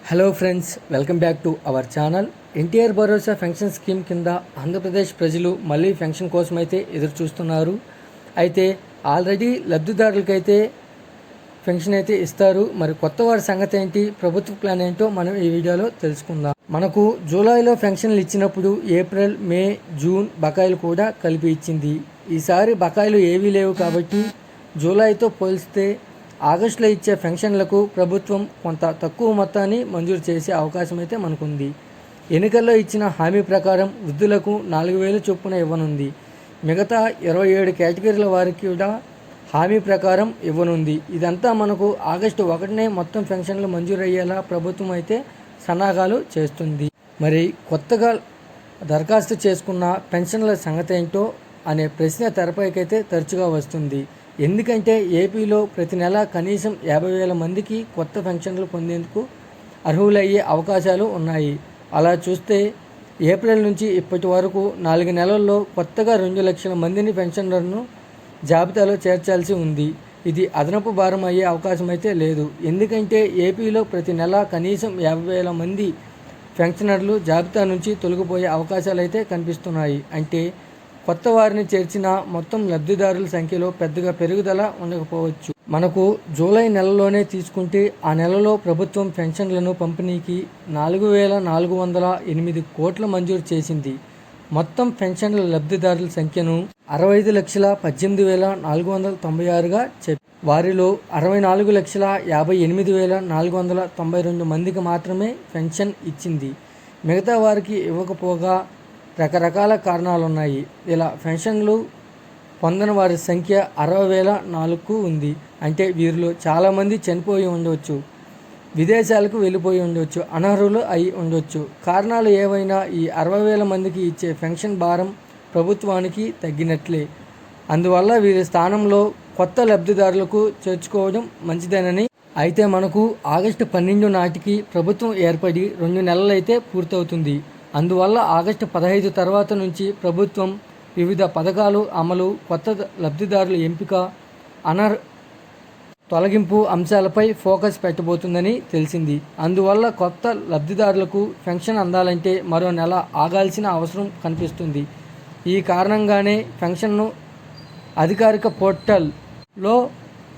Hello friends, welcome back to our channel. NTR Bharosa pension scheme కింద ఆంధ్రప్రదేశ్ ప్రజలు మళ్ళీ pension కోసం అయితే ఎదురు చూస్తున్నారు. అయితే ఆల్రెడీ లబ్ధిదారులకైతే పెన్షన్ అయితే ఇస్తారు. మరి కొత్త వారి సంగతి ఏంటి, ప్రభుత్వ ప్లాన్ ఏంటో మనం ఈ వీడియోలో తెలుసుకుందాం. మనకు జూలైలో పెన్షన్లు ఇచ్చినప్పుడు ఏప్రిల్, మే, జూన్ బకాయిలు కూడా కలిపి ఇచ్చింది. ఈసారి బకాయిలు ఏవీ లేవు కాబట్టి జూలైతో పోలిస్తే ఆగస్టులో ఇచ్చే పెన్షన్లకు ప్రభుత్వం కొంత తక్కువ మొత్తాన్ని మంజూరు చేసే అవకాశం అయితే మనకుంది. ఎన్నికల్లో ఇచ్చిన హామీ ప్రకారం వృద్ధులకు 4,000 చొప్పున ఇవ్వనుంది. మిగతా 27 కేటగిరీల వారికి కూడా హామీ ప్రకారం ఇవ్వనుంది. ఇదంతా మనకు ఆగస్టు 1నే మొత్తం పెన్షన్లు మంజూరు అయ్యేలా ప్రభుత్వం అయితే సన్నాహాలు చేస్తుంది. మరి కొత్తగా దరఖాస్తు చేసుకున్న పెన్షన్ల సంగతి ఏంటో అనే ప్రశ్న తెరపైకైతే తరచుగా వస్తుంది. ఎందుకంటే ఏపీలో ప్రతి నెల కనీసం 50,000 మందికి కొత్త పెన్షన్లు పొందేందుకు అర్హులయ్యే అవకాశాలు ఉన్నాయి. అలా చూస్తే ఏప్రిల్ నుంచి ఇప్పటి వరకు 4 నెలల్లో కొత్తగా 2 లక్షల మందిని పెన్షనర్లను జాబితాలో చేర్చాల్సి ఉంది. ఇది అదనపు భారం అయ్యే అవకాశం అయితే లేదు. ఎందుకంటే ఏపీలో ప్రతి నెల కనీసం 50,000 మంది పెన్షనర్లు జాబితా నుంచి తొలగిపోయే అవకాశాలు అయితే కనిపిస్తున్నాయి. అంటే కొత్త వారిని చేర్చిన మొత్తం లబ్ధిదారుల సంఖ్యలో పెద్దగా పెరుగుదల ఉండకపోవచ్చు. మనకు జూలై నెలలోనే తీసుకుంటే ఆ నెలలో ప్రభుత్వం పెన్షన్లను పంపిణీకి 4,408 కోట్ల మంజూరు చేసింది. మొత్తం పెన్షన్ల లబ్ధిదారుల సంఖ్యను 65,18,496గా వారిలో 64,58,492 మందికి మాత్రమే పెన్షన్ ఇచ్చింది. మిగతా వారికి ఇవ్వకపోగా రకరకాల కారణాలున్నాయి. ఇలా పెన్షన్లు పొందని వారి సంఖ్య 60,004కు ఉంది. అంటే వీరిలో చాలామంది చనిపోయి ఉండవచ్చు, విదేశాలకు వెళ్ళిపోయి ఉండవచ్చు, అనర్హులు అయి ఉండవచ్చు. కారణాలు ఏవైనా ఈ 60,000 మందికి ఇచ్చే పెన్షన్ భారం ప్రభుత్వానికి తగ్గినట్లే. అందువల్ల వీరి స్థానంలో కొత్త లబ్ధిదారులకు చేర్చుకోవడం మంచిదేనని. అయితే మనకు ఆగస్టు 12 నాటికి ప్రభుత్వం ఏర్పడి 2 నెలలైతే పూర్తవుతుంది. అందువల్ల ఆగస్టు 15 తర్వాత నుంచి ప్రభుత్వం వివిధ పథకాలు అమలు, కొత్త లబ్ధిదారుల ఎంపిక, తొలగింపు అంశాలపై ఫోకస్ పెట్టబోతుందని తెలిసింది. అందువల్ల కొత్త లబ్ధిదారులకు పెన్షన్ అందాలంటే మరో నెల ఆగాల్సిన అవసరం కనిపిస్తుంది. ఈ కారణంగానే పెన్షన్ను అధికారిక పోర్టల్లో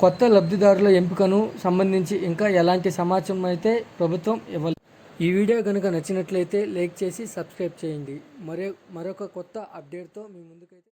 కొత్త లబ్ధిదారుల ఎంపికను సంబంధించి ఇంకా ఎలాంటి సమాచారం అయితే ప్రభుత్వం ఇవ్వలేదు. ఈ వీడియో కనుక నచ్చినట్లయితే లైక్ చేసి సబ్స్క్రైబ్ చేయండి. మరొక కొత్త అప్డేట్తో మీ ముందుకైతే